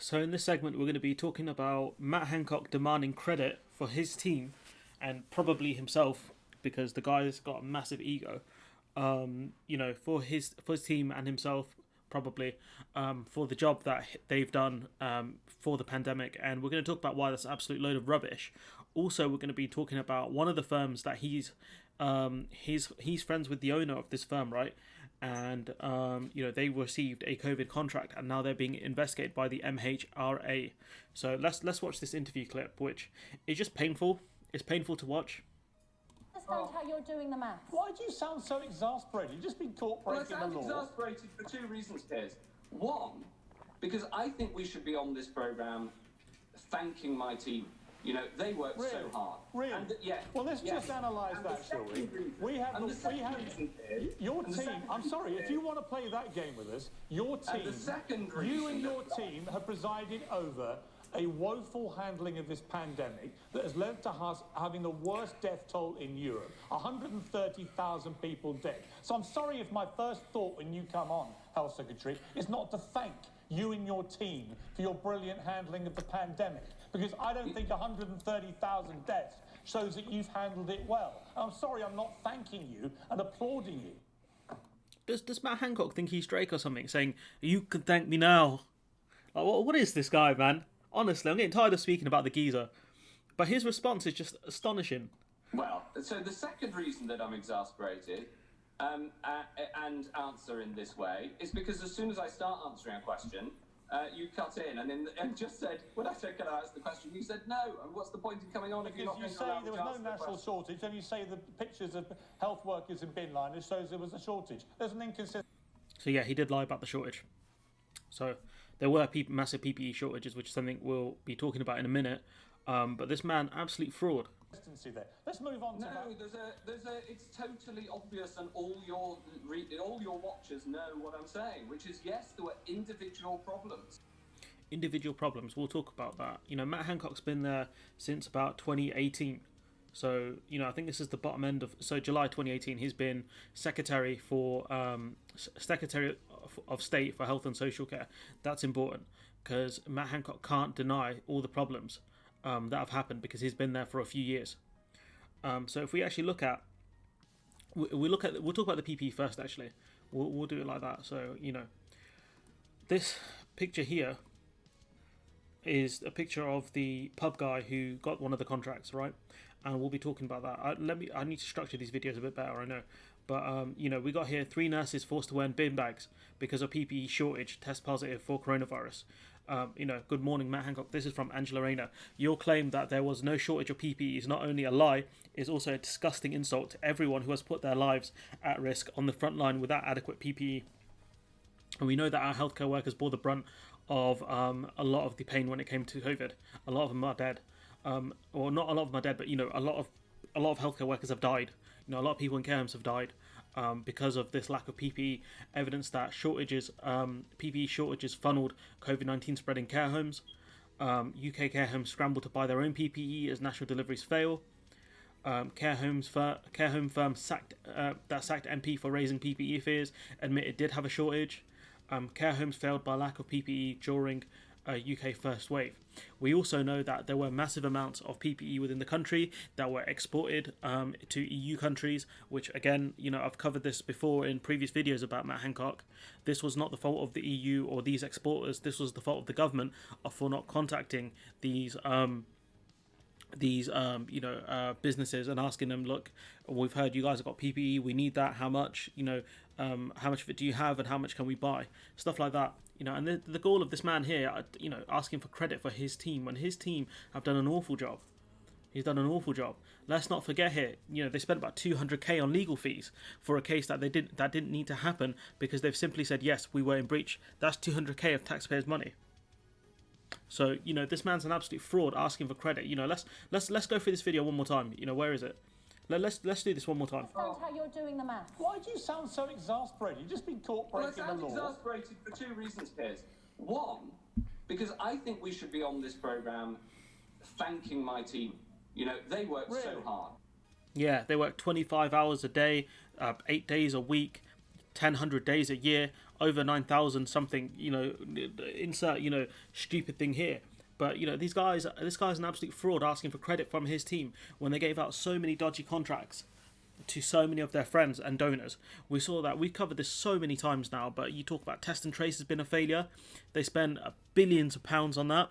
So in this segment, we're going to be talking about Matt Hancock demanding credit for his team and probably himself because the guy's got a massive ego. For his team and himself probably for the job that they've done for the pandemic, and we're going to talk about why that's an absolute load of rubbish. Also, we're going to be talking about one of the firms that he's friends with the owner of this firm, right? And they received a COVID contract, and now they're being investigated by the MHRA. So let's watch this interview clip, which is just painful. It's painful to watch. Understand how you're doing the maths. Why do you sound so exasperated? You've just been caught breaking the law. I sound exasperated for two reasons, Piers. One, because I think we should be on this programme thanking my team. You know, they worked so hard. Really? Well, let's just analyse that, shall we? We have your team. I'm sorry, if you want to play that game with us, your team, you and your team have presided over a woeful handling of this pandemic that has led to us having the worst death toll in Europe. 130,000 people dead. So I'm sorry if my first thought when you come on, Health Secretary, is not to thank you and your team for your brilliant handling of the pandemic. Because I don't think 130,000 deaths shows that you've handled it well. And I'm sorry, I'm not thanking you and applauding you. Does Matt Hancock think he's Drake or something, saying, "You can thank me now"? Like, what is this guy, man? Honestly, I'm getting tired of speaking about the geezer. But his response is just astonishing. Well, so the second reason that I'm exasperated and answer in this way is because as soon as I start answering a question, you cut in and just said, when I said, "Can I ask the question?" you said no. And what's the point in coming on if you're not going to allow me to answer the question? There was no national shortage, and you say the pictures of health workers in bin liners shows there was a shortage. There's an inconsistency. So yeah, he did lie about the shortage. So there were massive PPE shortages, which is something we'll be talking about in a minute. But this man, absolute fraud. There. Let's move on to that. No, it's totally obvious, and all your watchers know what I'm saying, which is yes, there were individual problems. Individual problems. We'll talk about that. Matt Hancock's been there since about 2018. So I think this is the bottom end of July 2018. He's been Secretary of State for Health and Social Care. That's important because Matt Hancock can't deny all the problems that have happened because he's been there for a few years. So if we actually we'll talk about the PPE first. Actually, we'll do it like that. So this picture here is a picture of the pub guy who got one of the contracts, right? And we'll be talking about that. I need to structure these videos a bit better, I know. But, we got here 3 nurses forced to wear bin bags because of PPE shortage, test positive for coronavirus. Good morning, Matt Hancock. This is from Angela Rayner. Your claim that there was no shortage of PPE is not only a lie, it's also a disgusting insult to everyone who has put their lives at risk on the front line without adequate PPE. And we know that our healthcare workers bore the brunt of a lot of the pain when it came to COVID. A lot of them are dead. Or not a lot of them are dead, but a lot of healthcare workers have died. A lot of people in care homes have died because of this lack of PPE. Evidence that PPE shortages funneled COVID-19 spread in care homes. UK care homes scrambled to buy their own PPE as national deliveries fail. Care home firm sacked MP for raising PPE fears admit it did have a shortage. Care homes failed by lack of PPE during UK first wave. We also know that there were massive amounts of PPE within the country that were exported to EU countries, which again, I've covered this before in previous videos about Matt Hancock. This was not the fault of the EU or these exporters. This was the fault of the government for not contacting these businesses and asking them, look, we've heard you guys have got PPE, we need that, how much, how much of it do you have and how much can we buy, stuff like that. And the goal of this man here, asking for credit for his team when his team have done an awful job. He's done an awful job. Let's not forget here, they spent about 200k on legal fees for a case that didn't need to happen because they've simply said, yes, we were in breach. That's 200k of taxpayers' money. So, this man's an absolute fraud asking for credit. Let's go through this video one more time. Where is it? Let's do this one more time. Understand how you're doing the maths. Why do you sound so exasperated? You've just been caught breaking the law. I sound exasperated for two reasons, Piers. One, because I think we should be on this programme thanking my team. They worked so hard. Yeah, they work 25 hours a day, 8 days a week, 1,000 days a year over 9,000 something. Insert stupid thing here. But this guy's an absolute fraud, asking for credit from his team when they gave out so many dodgy contracts to so many of their friends and donors. We saw that. We've covered this so many times now, but you talk about test and trace has been a failure. They spend billions of pounds on that.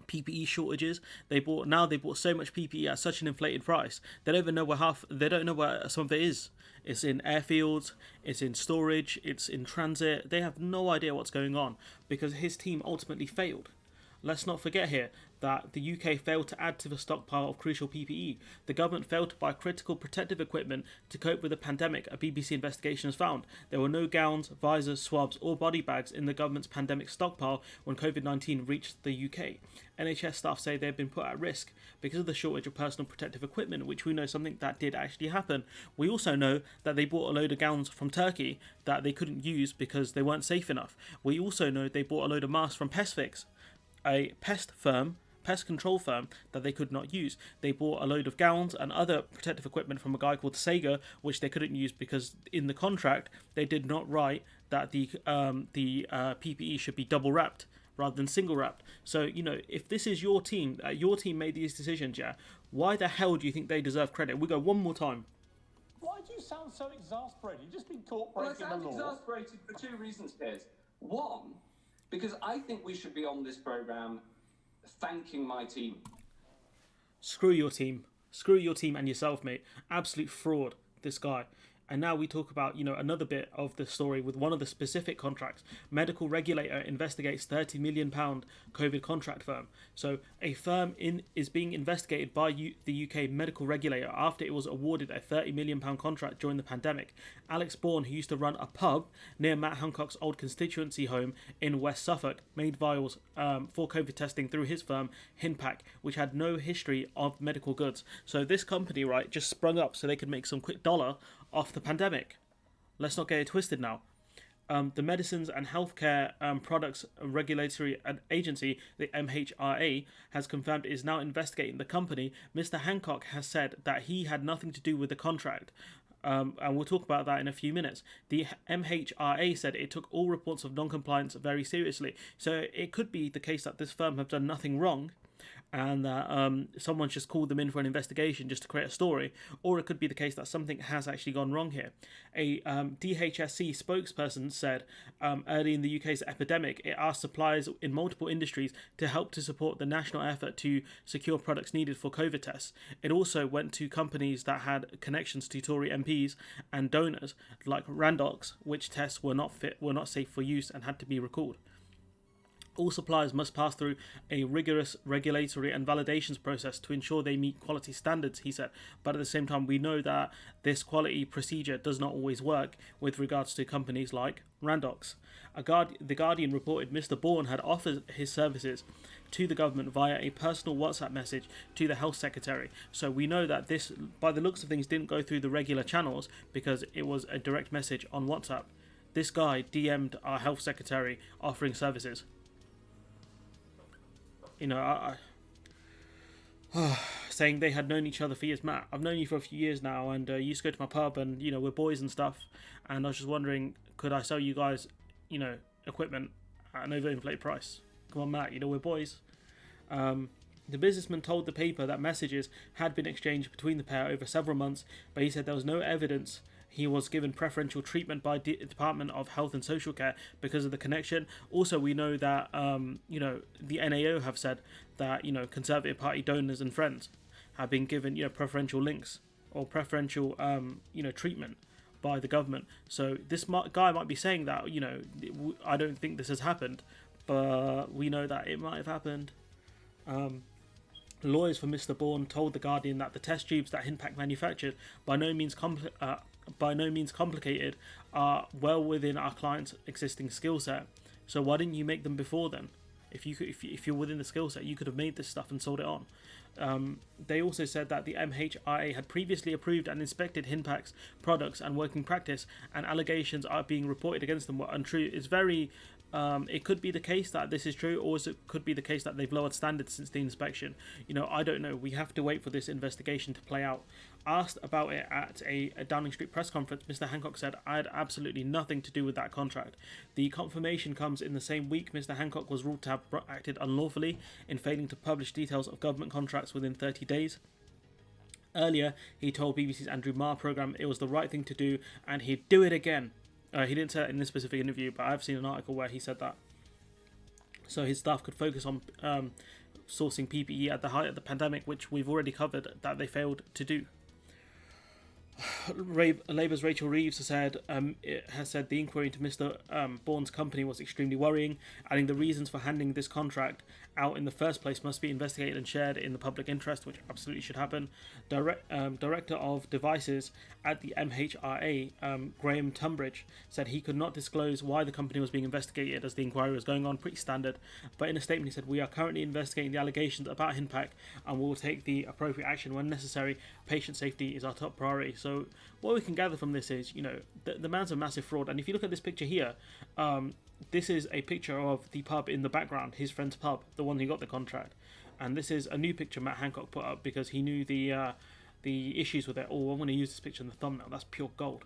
PPE shortages. They bought so much PPE at such an inflated price. They don't even know where some of it is. It's in airfields, it's in storage, it's in transit. They have no idea what's going on because his team ultimately failed. Let's not forget here that the UK failed to add to the stockpile of crucial PPE. The government failed to buy critical protective equipment to cope with the pandemic, a BBC investigation has found. There were no gowns, visors, swabs or body bags in the government's pandemic stockpile when COVID-19 reached the UK. NHS staff say they've been put at risk because of the shortage of personal protective equipment, which we know something that did actually happen. We also know that they bought a load of gowns from Turkey that they couldn't use because they weren't safe enough. We also know they bought a load of masks from Pestfix, a pest control firm that they could not use. They bought a load of gowns and other protective equipment from a guy called Sager, which they couldn't use because in the contract they did not write that the PPE should be double wrapped rather than single wrapped. So if this is your team made these decisions, why the hell do you think they deserve credit? We go one more time. Why do you sound so exasperated? You've just been caught breaking the law. Well, I sound exasperated for two reasons, Piers. One, because I think we should be on this programme thanking my team. Screw your team. Screw your team and yourself, mate. Absolute fraud, this guy. And now we talk about, another bit of the story with one of the specific contracts. Medical regulator investigates £30 million COVID contract firm. So a firm is being investigated by the UK medical regulator after it was awarded a £30 million contract during the pandemic. Alex Bourne, who used to run a pub near Matt Hancock's old constituency home in West Suffolk, made vials for COVID testing through his firm, Hancock, which had no history of medical goods. So this company, right, just sprung up so they could make some quick dollar off the pandemic. Let's not get it twisted now. The Medicines and Healthcare Products Regulatory Agency, the MHRA, has confirmed it is now investigating the company. Mr. Hancock has said that he had nothing to do with the contract. And we'll talk about that in a few minutes. The MHRA said it took all reports of non-compliance very seriously. So it could be the case that this firm have done nothing wrong and that someone's just called them in for an investigation just to create a story, or it could be the case that something has actually gone wrong here. A DHSC spokesperson said early in the UK's epidemic, it asked suppliers in multiple industries to help to support the national effort to secure products needed for COVID tests. It also went to companies that had connections to Tory MPs and donors like Randox, which tests were not safe for use and had to be recalled. All suppliers must pass through a rigorous regulatory and validations process to ensure they meet quality standards, he said. But at the same time, we know that this quality procedure does not always work with regards to companies like Randox. The Guardian reported Mr. Bourne had offered his services to the government via a personal WhatsApp message to the Health Secretary. So we know that this, by the looks of things, didn't go through the regular channels because it was a direct message on WhatsApp. This guy DM'd our Health Secretary offering services. Saying they had known each other for years. Matt, I've known you for a few years now, and you used to go to my pub, and we're boys and stuff. And I was just wondering, could I sell you guys, equipment at an overinflated price? Come on, Matt, we're boys. The businessman told the paper that messages had been exchanged between the pair over several months, but he said there was no evidence he was given preferential treatment by the Department of Health and Social Care because of the connection. Also, we know that, the NAO have said that, Conservative Party donors and friends have been given, preferential links or preferential, treatment by the government. So this guy might be saying that, I don't think this has happened, but we know that it might have happened. Lawyers for Mr. Bourne told The Guardian that the test tubes that Hancock manufactured, by no means complicated, are well within our client's existing skill set. So why didn't you make them before then? If you're within the skill set, you could have made this stuff and sold it on. They also said that the MHRA had previously approved and inspected Hancock's products and working practice, and allegations are being reported against them were untrue. It's very It could be the case that this is true, or it could be the case that they've lowered standards since the inspection. I don't know. We have to wait for this investigation to play out. Asked about it at a Downing Street press conference, Mr. Hancock said, "I had absolutely nothing to do with that contract. The confirmation comes in the same week Mr. Hancock was ruled to have acted unlawfully in failing to publish details of government contracts within 30 days. Earlier, he told BBC's Andrew Marr programme it was the right thing to do and he'd do it again." He didn't say that in this specific interview, but I've seen an article where he said that. So his staff could focus on sourcing PPE at the height of the pandemic, which we've already covered that they failed to do. Labour's Rachel Reeves has said the inquiry into Mr. Bourne's company was extremely worrying, adding the reasons for handing this contract out in the first place must be investigated and shared in the public interest, which absolutely should happen. Director of Devices at the MHRA, Graham Tunbridge, said he could not disclose why the company was being investigated as the inquiry was going on, pretty standard. But in a statement he said, "We are currently investigating the allegations about Hancock and will take the appropriate action when necessary. Patient safety is our top priority." So what we can gather from this is, the man's a massive fraud. And if you look at this picture here, this is a picture of the pub in the background, his friend's pub, the one who got the contract. And this is a new picture Matt Hancock put up because he knew the issues with it. Oh, I'm going to use this picture in the thumbnail. That's pure gold.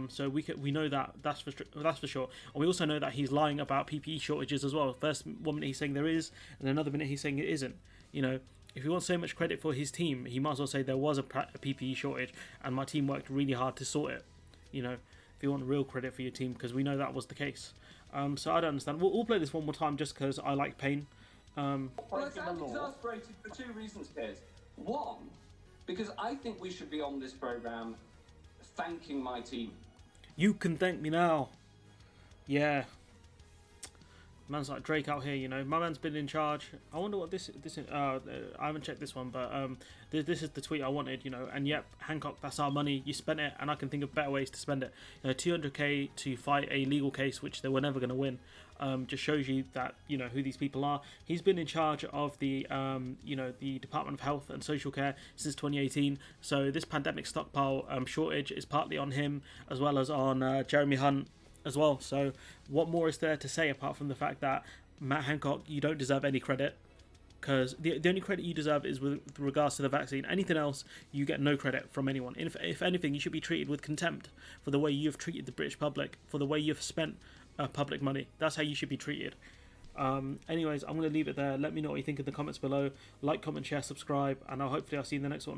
So we know that's for sure. And we also know that he's lying about PPE shortages as well. First 1 minute he's saying there is, and another minute he's saying it isn't. If he wants so much credit for his team, he might as well say there was a PPE shortage and my team worked really hard to sort it. If you want real credit for your team, because we know that was the case. So I don't understand. We'll play this one more time just because I like pain. Well, I'm exasperated for two reasons, Piers. One, because I think we should be on this programme thanking my team. You can thank me now. Yeah. Man's like Drake out here, My man's been in charge. I wonder what this is. I haven't checked this one, but this is the tweet I wanted, And yep, Hancock, that's our money. You spent it, and I can think of better ways to spend it. 200k to fight a legal case, which they were never going to win. Just shows you that who these people are. He's been in charge of the the Department of Health and Social Care since 2018. So this pandemic stockpile shortage is partly on him as well as on Jeremy Hunt as well. So what more is there to say apart from the fact that Matt Hancock, you don't deserve any credit, because the only credit you deserve is with regards to the vaccine. Anything else, you get no credit from anyone. If anything, you should be treated with contempt for the way you've treated the British public, for the way you've spent public money. That's how you should be treated. Anyways, I'm going to leave it there. Let me know what you think in the comments below. Like, comment, share, subscribe, and hopefully I'll see you in the next one.